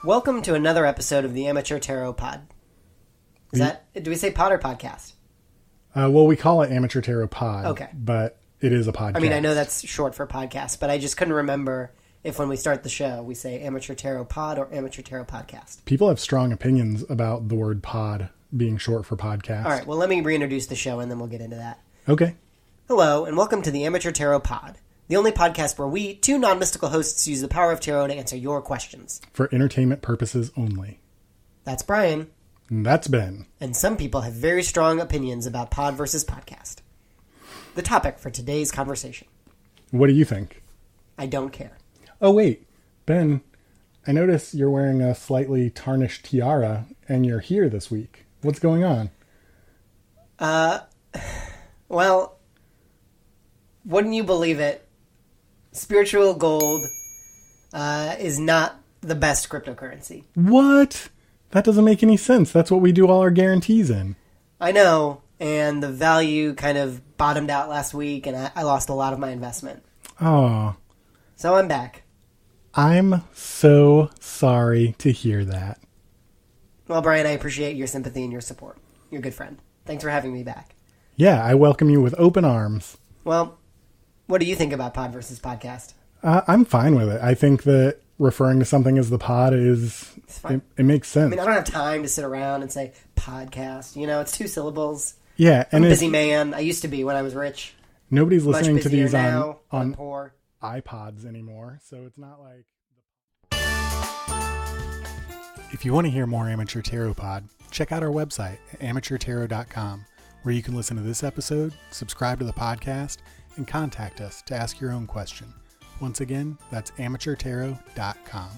Welcome to another episode of the Amateur Tarot Pod. Do we say pod or podcast? Well, we call it Amateur Tarot Pod. Okay. But it is a podcast. I mean, I know that's short for podcast, but I just couldn't remember if when we start the show we say Amateur Tarot Pod or Amateur Tarot Podcast. People have strong opinions about the word pod being short for podcast. All right, well, let me reintroduce the show and then we'll get into that. Okay. Hello, and welcome to the Amateur Tarot Pod, the only podcast where we, two non-mystical hosts, use the power of tarot to answer your questions. For entertainment purposes only. That's Brian. And that's Ben. And some people have very strong opinions about pod versus podcast. The topic for today's conversation. What do you think? I don't care. Oh, wait. Ben, I notice you're wearing a slightly tarnished tiara and you're here this week. What's going on? Well, wouldn't you believe it? Spiritual gold is not the best cryptocurrency. What? That doesn't make any sense. That's what we do all our guarantees in. I know, and the value kind of bottomed out last week, and I lost a lot of my investment. Oh. So I'm back. I'm so sorry to hear that. Well, Brian, I appreciate your sympathy and your support. You're a good friend. Thanks for having me back. Yeah, I welcome you with open arms. Well, what do you think about pod versus podcast? I'm fine with it. I think that referring to something as the pod is, it makes sense. I mean, I don't have time to sit around and say podcast. You know, it's 2 syllables. Yeah. I'm a busy man. I used to be when I was rich. Nobody's listening to these now, on poor. iPods anymore, so it's not like... If you want to hear more Amateur Tarot Pod, check out our website at amateurtarot.com, where you can listen to this episode, subscribe to the podcast, and contact us to ask your own question. Once again, that's amateurtarot.com.